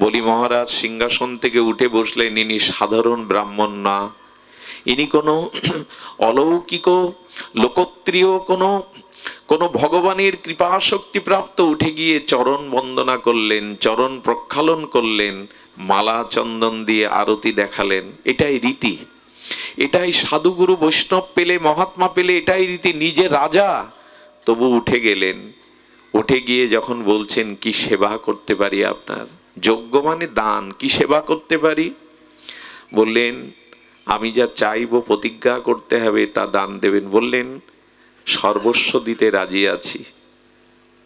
বলি মহারাজ সিংহাসন থেকে উঠে বসলেন। ইনি সাধারণ ব্রাহ্মণ না, ইনি কোনো অলৌকিক লোকত্রিয় কোনো ভগবানের কৃপা শক্তি প্রাপ্ত। উঠে গিয়ে চরণ বন্দনা করলেন, চরণ প্রক্ষালন করলেন, মালা চন্দন দিয়ে আরতি দেখালেন। এটাই রীতি, এটাই সাধুগুরু বৈষ্ণব পেলে, মহাত্মা পেলে এটাই রীতি। নিজে রাজা তবু উঠে গেলেন। উঠে গিয়ে যখন বলছেন, কি সেবা করতে পারি আপনার? যজ্ঞ মানে দান, কি সেবা করতে পারি? বললেন, আমি যা চাইবো, প্রতিজ্ঞা করতে হবে, তা দান দেবেন। বললেন, সর্বস্ব দিতে রাজি আছি।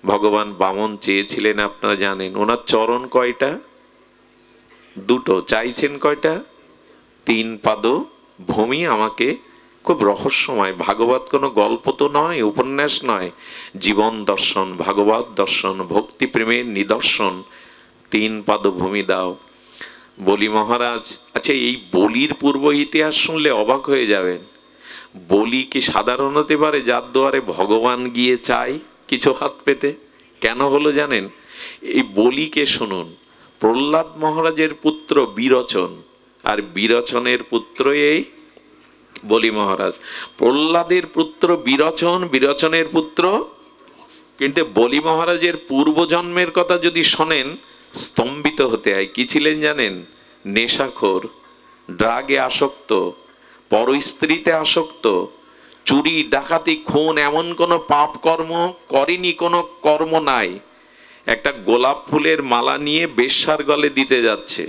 ভগবান বামন চেয়েছিলেন, আপনারা জানেন, ওনার চরণ কয়টা? দুটো। চাইছেন কয়টা? 3 পাদ ভূমি আমাকে। খুব রহস্যময়। ভাগবত কোনো গল্প তো নয়, উপন্যাস নয়, জীবন দর্শন, ভাগবত দর্শন, ভক্তি প্রেমের নিদর্শন। 3 পাদ ভূমি দাও। বলি মহারাজ, আচ্ছা, এই বলির পূর্ব ইতিহাস শুনলে অবাক হয়ে যাবেন। বলি কি সাধারণ হতে পারে যার দুয়ারে ভগবান গিয়ে চায় কিছু হাত পেতে? কেন হলো জানেন? এই বলিকে শুনুন। প্রহ্লাদ মহারাজের পুত্র বিরোচন, আর বিরোচনের পুত্র এই বলি মহারাজ। প্রহ্লাদের পুত্র বিরোচন, বিরোচনের পুত্র। কিন্তু বলি মহারাজের পূর্বজন্মের কথা যদি শোনেন, স্তম্ভিত হতে হয়। কি ছিলেন জানেন? নেশাখোর, ড্রাগে আসক্ত, পরস্ত্রীতে আসক্ত, চুরি ডাকাতি খুন এমন কোনো পাপ কর্ম করেনি, কোনো কর্ম নাই। একটা গোলাপ ফুলের মালা নিয়ে বেশ্যার গলে দিতে যাচ্ছে,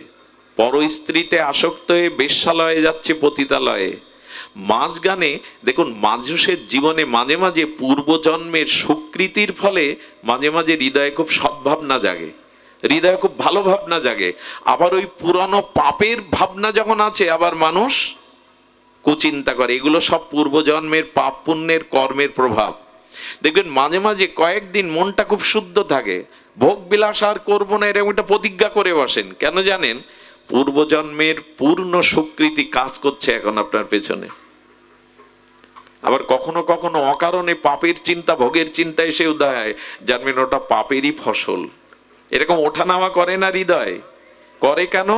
পরস্ত্রীতে আসক্ত হয়ে বেশ্যালয়ে যাচ্ছে, পতিতালয়ে। মাঝখানে দেখুন, মানুষের জীবনে মাঝে মাঝে পূর্বজন্মের সুকৃতির ফলে মাঝে মাঝে হৃদয়ে খুব সদ্ভাবনা জাগে, হৃদয়ে খুব ভালো ভাবনা জাগে। আবার ওই পুরানো পাপের ভাবনা যখন আছে, আবার মানুষ কুচিন্তা করে। এগুলো সব পূর্বজন্মের পাপ পুণ্যের কর্মের প্রভাব। দেখবেন মাঝে মাঝে কয়েকদিন মনটা খুব শুদ্ধ থাকে, ভোগ বিলাস আর করবো না, এরকম একটা প্রতিজ্ঞা করে বসেন। কেন জানেন? পূর্বজন্মের পূর্ণ সুকৃতি কাজ করছে এখন আপনার পেছনে। আবার কখনো কখনো অকারণে পাপের চিন্তা, ভোগের চিন্তা এসে উদয় হয়, জানবেন ওটা পাপেরই ফসল। এরকম ওঠানামা করে না হৃদয়? করে কেন?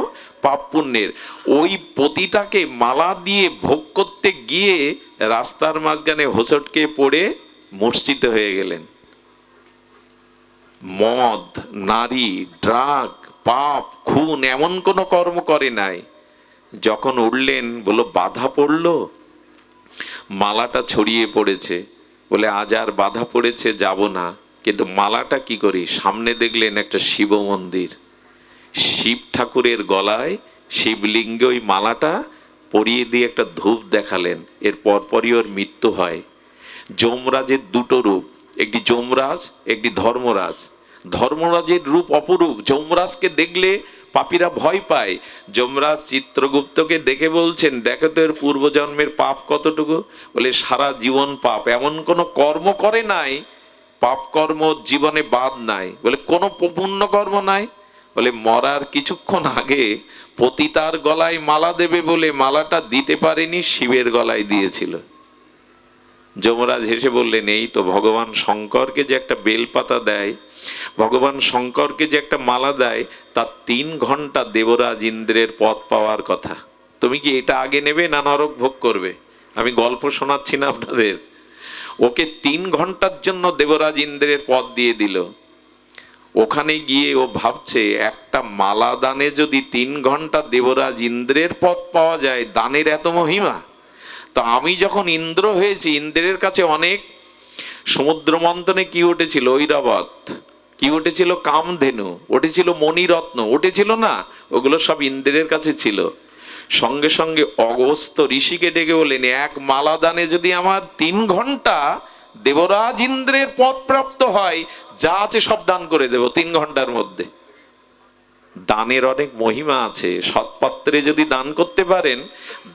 পাপ পুণ্যের। ওই পতিতাকে মালা দিয়ে ভোগ করতে গিয়ে রাস্তার মাঝখানে হোঁচটকে পড়ে মূর্ছিত হয়ে গেলেন। মদ, নারী, ড্রাগ, পাপ, খুন এমন কোনো কর্ম করে নাই। যখন উঠলেন বলল বাধা পড়লো, মালাটা ছড়িয়ে পড়েছে, বলে আজ আর বাধা পড়েছে যাব না, কিন্তু মালাটা কি করি? সামনে দেখলেন একটা শিব মন্দির, শিব ঠাকুরের গলায় শিবলিঙ্গে ওই মালাটা পরিয়ে দিয়ে একটা ধূপ দেখালেন। এর পরপরই ওর মৃত্যু হয়। যমরাজের দুটো রূপ, একটি যমরাজ, একটি ধর্মরাজ। ধর্মরাজের রূপ অপরূপ, যমরাজকে দেখলে পাপীরা ভয় পায়। যমরাজ চিত্রগুপ্তকে দেখে বলছেন, দেখো তো এর পূর্বজন্মের পাপ কতটুকু। বলে সারা জীবন পাপ, এমন কোনো কর্ম করে নাই পাপ কর্ম জীবনে বাদ নাই। বলে কোনো পুণ্য কর্ম নাই। বলে মরার কিছুক্ষণ আগে পতিতার গলায় মালা দেবে বলে মালাটা দিতে পারেনি, শিবের গলায় দিয়েছিল। যমরাজ হেসে বললেন, এই তো ভগবান শঙ্করকে যে একটা বেলপাতা দেয়, ভগবান শঙ্করকে যে একটা মালা দেয়, তার 3 ঘন্টা দেবরাজ ইন্দ্রের পদ পাওয়ার কথা। তুমি কি এটা আগে নেবে না নরক ভোগ করবে? আমি গল্প শোনাচ্ছি না আপনাদের। ওকে 3 ঘন্টার জন্য দেবরাজ ইন্দ্রের পদ দিয়ে দিল। ওখানে গিয়ে ও ভাবছে, একটা মালা দানে যদি 3 ঘন্টা দেবরাজ ইন্দ্রের পদ পাওয়া যায়, দানের এত মহিমা। তো আমি যখন ইন্দ্র হয়েছি, ইন্দ্রের কাছে অনেক সমুদ্র মন্থনে কি উঠেছিল? ঐরাবত। কি উঠেছিল? কামধেনু উঠেছিল, মণিরত্ন উঠেছিল না, ওগুলো সব ইন্দ্রের কাছে ছিল। সঙ্গে সঙ্গে অগস্ত্য ঋষিকে ডেকে বলেন, এক মালা দানে যদি আমার 3 ঘন্টা দেবরাজ ইন্দ্রের পদ প্রাপ্ত হয়, যা আছে সব দান করে দেব 3 ঘন্টার মধ্যে। দানের অনেক মহিমা আছে। সৎপাত্রে যদি দান করতে পারেন,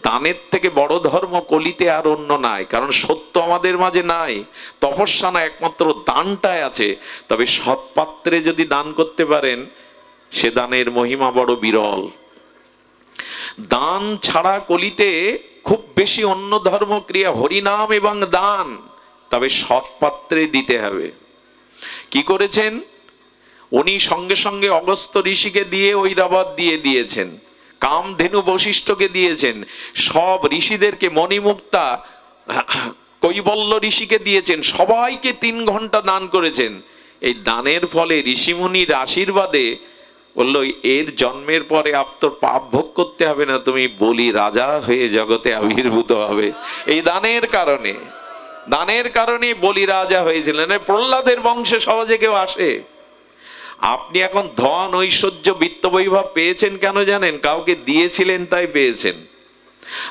দানের থেকে বড় ধর্ম কলিতে আর অন্য নাই। কারণ সত্য আমাদের মাঝে নাই, তপস্যা না, একমাত্র দানটাই আছে। তবে সৎপাত্রে যদি দান করতে পারেন, সে দানের মহিমা বড় বিরল। দান ছাড়া কলিতে খুব বেশি অন্য ধর্মক্রিয়া, হরিনাম এবং দান, তবে সৎপাত্রে দিতে হবে। কি করেছেন উনি? সঙ্গে সঙ্গে অগস্ত্য ঋষিকে দিয়ে ঐরাবত দিয়ে দিয়েছেন, কামধেনু বশিষ্ঠকে দিয়েছেন, সব ঋষিদেরকে, মণিমুক্তা কৈবল্য ঋষিকে দিয়েছেন, সবাইকে 3 ঘন্টা দান করেছেন। এই দানের ফলে ঋষিমুনির আশীর্বাদে বলল, এর জন্মের পরে তোর পাপ ভোগ করতে হবে না, তুমি বলি রাজা হয়ে জগতে আবির্ভূত হবে। এই দানের কারণে, দানের কারণে বলি রাজা হয়েছিলেন। প্রহ্লাদের বংশে সহজে কেউ আসে? আপনি এখন ধন, ঐশ্বর্য, বিত্ত বৈভব পেয়েছেন কেন জানেন? কাউকে দিয়েছিলেন তাই পেয়েছেন।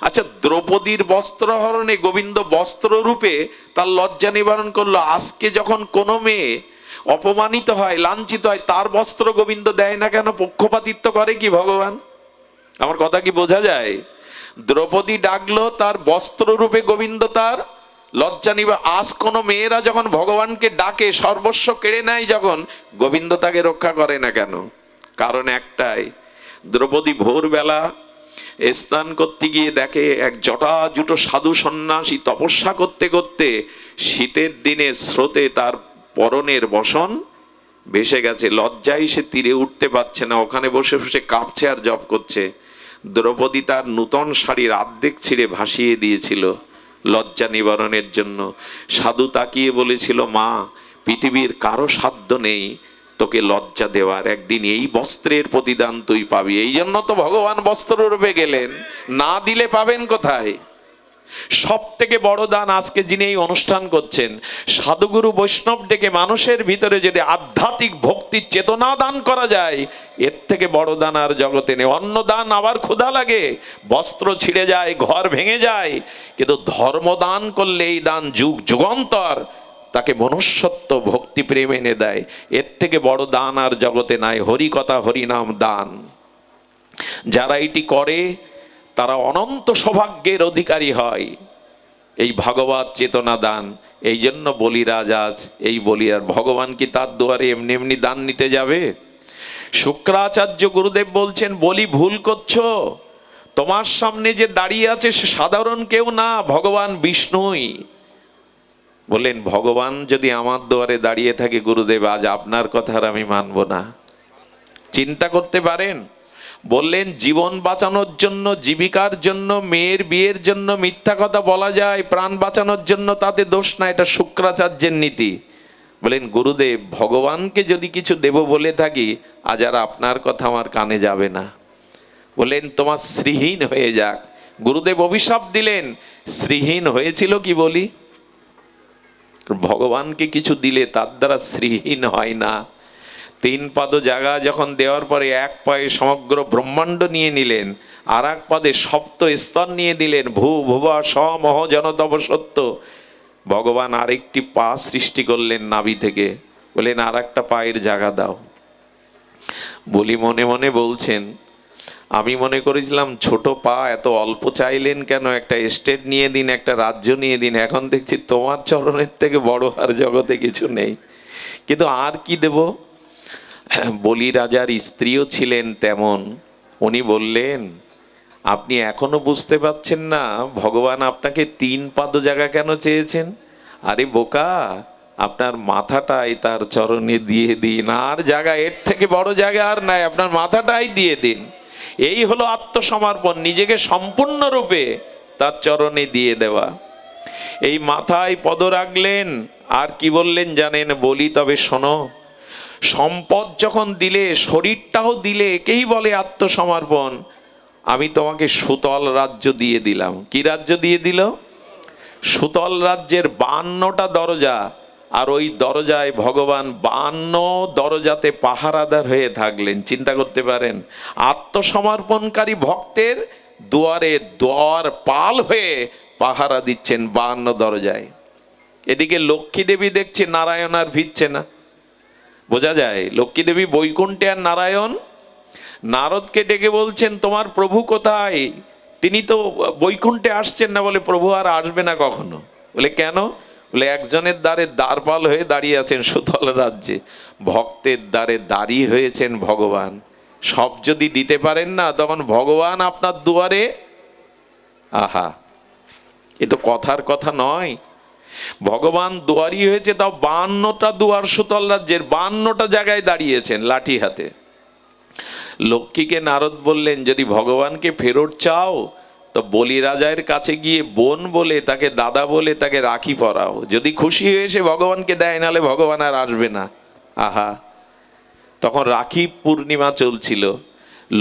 আচ্ছা, দ্রৌপদীর বস্ত্রহরণে গোবিন্দ বস্ত্র রূপে তার লজ্জা নিবারণ করলো। আজকে যখন কোনো মেয়ে অপমানিত হয়, লাঞ্ছিত হয়, তার বস্ত্র গোবিন্দ দেয় না কেন? পক্ষপাতিত্ব করে কি ভগবান? আমার কথা কি বোঝা যায়? দ্রৌপদী ডাকলো, তার বস্ত্র রূপে গোবিন্দ তার লজ্জা নিবা। আজ কোন মেয়েরা যখন ভগবানকে ডাকে, সর্বস্ব কেড়ে নেয় যখন, গোবিন্দ তাকে রক্ষা করে না কেন? কারণ একটাই, দ্রৌপদী ভোরবেলা স্নান করতে গিয়ে দেখে এক জটাজুটো সাধু সন্ন্যাসী তপস্যা করতে করতে শীতের দিনে স্রোতে তার পরনের বসন ভেসে গেছে। লজ্জায় সে তীরে উঠতে পারছে না, ওখানে বসে বসে কাঁপছে আর জপ করছে। দ্রৌপদী তার নূতন শাড়ির অর্ধেক ছিঁড়ে ভাসিয়ে দিয়েছিল লজ্জা নিবারণের জন্য। সাধু তাকিয়ে বলেছিল, মা, পৃথিবীর কারো সাধ্য নেই তোকে লজ্জা দেওয়ার, একদিন এই বস্ত্রের প্রতিদান তুই পাবি। এই জন্য তো ভগবান বস্ত্র রূপে গেলেন, না দিলে পাবেন কোথায়? সব থেকে বড় দান আজকে যিনি এই অনুষ্ঠান করছেন, সাধুগুরু বৈষ্ণব ডেকে মানুষের ভিতরে যদি আধ্যাত্মিক ভক্তির চেতনা দান করা যায়, এর থেকে বড় দান আর জগতে নেই। অন্য দান আবার ক্ষুধা লাগে, বস্ত্র ছিঁড়ে যায়, ঘর ভেঙে যায়, কিন্তু ধর্ম দান করলে এই দান যুগ যুগান্তর তাকে মনুষ্যত্ব ভক্তি প্রেম এনে দেয়। এর থেকে বড় দান আর জগতে নাই। হরিকথা, হরিনাম দান যারা এটি করে, তারা অনন্ত সৌভাগ্যের অধিকারী হয়। এই ভগবত চেতনা দান। এই জন্য বলিরাজ আজ এই বলি। আর ভগবান কি তার দুয়ারে এমনি এমনি দান নিতে যাবে? শুক্রাচার্য গুরুদেব বলছেন, বলি ভুল করছো, তোমার সামনে যে দাঁড়িয়ে আছে সে সাধারণ কেউ না, ভগবান বিষ্ণুই। বললেন, ভগবান যদি আমার দুয়ারে দাঁড়িয়ে থাকে গুরুদেব, আজ আপনার কথা আর আমি মানব না। চিন্তা করতে পারেন, বললেন জীবন বাঁচানোর জন্য, জীবিকার জন্য, মেয়ের বিয়ের জন্য মিথ্যা কথা বলা যায়, প্রাণ বাঁচানোর জন্য তাতে দোষ না, এটা শুক্রাচার্যের নীতি। বলেন গুরুদেব, ভগবানকে যদি কিছু দেব বলে থাকি আজ আর আপনার কথা আমার কানে যাবে না। বলেন তোমার শ্রীহীন হয়ে যাক। গুরুদেব অভিশাপ দিলেন, শ্রীহীন হয়েছিল কি বলি? ভগবানকে কিছু দিলে তার দ্বারা শ্রীহীন হয় না। 3 পাদ জায়গা যখন দেওয়ার পরে এক পায়ে সমগ্র ব্রহ্মাণ্ড নিয়ে নিলেন, আর এক পাদে সপ্ত স্তর নিয়ে দিলেন, ভূ ভুবা সমহ জনতব সত্য। ভগবান আরেকটি পা সৃষ্টি করলেন নাভি থেকে, বলেন আর একটা পায়ের জায়গা দাও। বলি মনে মনে বলছেন, আমি মনে করেছিলাম ছোট পা, এত অল্প চাইলেন কেন? একটা এস্টেট নিয়ে দিন, একটা রাজ্য নিয়ে দিন। এখন দেখছি তোমার চরণের থেকে বড় আর জগতে কিছু নেই, কিন্তু আর কি দেব? বলি রাজার স্ত্রীও ছিলেন তেমন। উনি বললেন, আপনি এখনো বুঝতে পারছেন না ভগবান আপনাকে 3 পাদ জায়গা কেন চেয়েছেন? আরে বোকা, আপনার মাথাটাই তার চরণে দিয়ে দিন, আর জায়গা এর থেকে বড় জায়গা আর নাই, আপনার মাথাটাই দিয়ে দিন। এই হলো আত্মসমর্পণ, নিজেকে সম্পূর্ণরূপে তার চরণে দিয়ে দেওয়া। এই মাথায় পদ রাখলেন, আর কি বললেন জানেন? বলি তবে শোনো, সম্পদ যখন দিলে, শরীরটাও দিলে, একেই বলে আত্মসমর্পণ। আমি তোমাকে সুতল রাজ্য দিয়ে দিলাম। কি রাজ্য দিয়ে দিল? সুতল রাজ্যের 52টা দরজা, আর ওই দরজায় ভগবান 52 দরজাতে পাহারাদার হয়ে থাকলেন। চিন্তা করতে পারেন, আত্মসমর্পণকারী ভক্তের দুয়ারে দ্বার পাল হয়ে পাহারা দিচ্ছেন 52 দরজায়। এদিকে লক্ষ্মী দেবী দেখছে নারায়ণ আর ভিড়ছে না। বোঝা যায় লক্ষ্মী দেবী বৈকুণ্ঠে, আর নারায়ণ নারদকে ডেকে বলছেন তোমার প্রভু কোথায়? তিনি তো বৈকুণ্ঠে আসছেন না। বলে প্রভু আর আসবে না কখনো। বলে কেন? বলে একজনের দ্বারে দ্বারপাল হয়ে দাঁড়িয়ে আছেন সুতল রাজ্যে, ভক্তের দ্বারে দাঁড়িয়ে হয়েছেন ভগবান। সব যদি দিতে পারেন না, তখন ভগবান আপনার দুয়ারে। আহা, এ তো কথার কথা নয়। ভগবান দুয়ারি হয়েছে, তাও 52টা দুয়ার সুতল রাজ্যের, 52টা জায়গায় দাঁড়িয়েছেন লাঠি হাতে। লক্ষ্মীকে নারদ বললেন, যদি ভগবানকে ফেরত চাও তো বলি রাজার কাছে গিয়ে বোন বলে, তাকে দাদা বলে, তাকে রাখি পরাও। যদি খুশি হয়ে এসে ভগবানকে দেয়, নাহলে ভগবান আর আসবে না। আহা, তখন রাখি পূর্ণিমা চলছিল।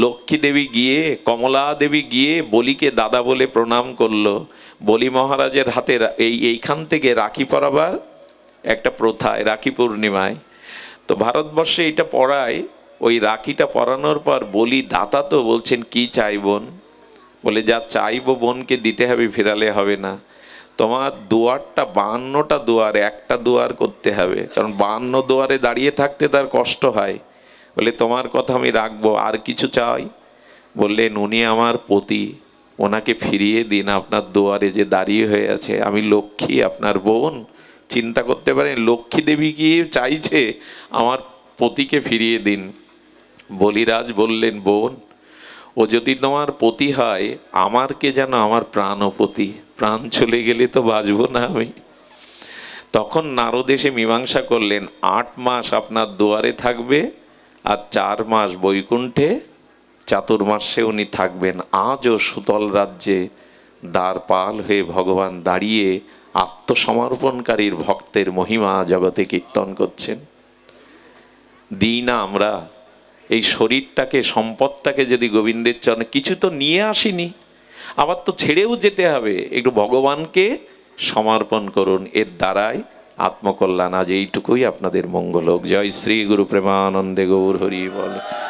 লক্ষ্মী দেবী গিয়ে, কমলা দেবী গিয়ে বলিকে দাদা বলে প্রণাম করলো। বলি মহারাজের হাতে এইখান থেকে রাখি পরাবার একটা প্রথায়, রাখি পূর্ণিমায় তো ভারতবর্ষে এটা পড়ায়। ওই রাখিটা পরানোর পর বলি দাতা তো বলছেন, কি চাই বোন? বলে যা চাইবো বোনকে দিতে হবে, ফেরালে হবে না। তোমার দুয়ারটা 52টা দুয়ার, একটা দুয়ার করতে হবে, কারণ 52 দুয়ারে দাঁড়িয়ে থাকতে তার কষ্ট হয়। বলে তোমার কথা আমি রাখবো। আর কিছু চাই? বললেন উনি আমার পতি, ওনাকে ফিরিয়ে দিন, আপনার দুয়ারে যে দাঁড়িয়ে হয়ে আছে। আমি লক্ষ্মী, আপনার বোন। চিন্তা করতে পারেন, লক্ষ্মী দেবী কি চাইছে? আমার পতিকে ফিরিয়ে দিন। বলিরাজ বললেন, বোন ও যদি তোমার পতি হয়, আমার কে যেন আমার প্রাণপতি, প্রাণ চলে গেলে তো বাঁচবো না আমি। তখন নারদ এসে মীমাংসা করলেন, 8 মাস আপনার দুয়ারে থাকবে, আর 4 মাস বৈকুণ্ঠে, চাতুর্মাসে উনি থাকবেন। আজও সুতল রাজ্যে দ্বারপাল হয়ে ভগবান দাঁড়িয়ে আত্মসমর্পণকারীর ভক্তের মহিমা জগতে কীর্তন করছেন। দিই না আমরা এই শরীরটাকে, সম্পদটাকে যদি গোবিন্দের চরণে, কিছু তো নিয়ে আসিনি, আবার তো ছেড়েও যেতে হবে। একটু ভগবানকে সমর্পণ করুন, এর দ্বারাই আত্মকল্যাণ। আজ এইটুকুই আপনাদের মঙ্গল হোক। জয় শ্রী গুরু প্রেমানন্দে গৌর হরি বল।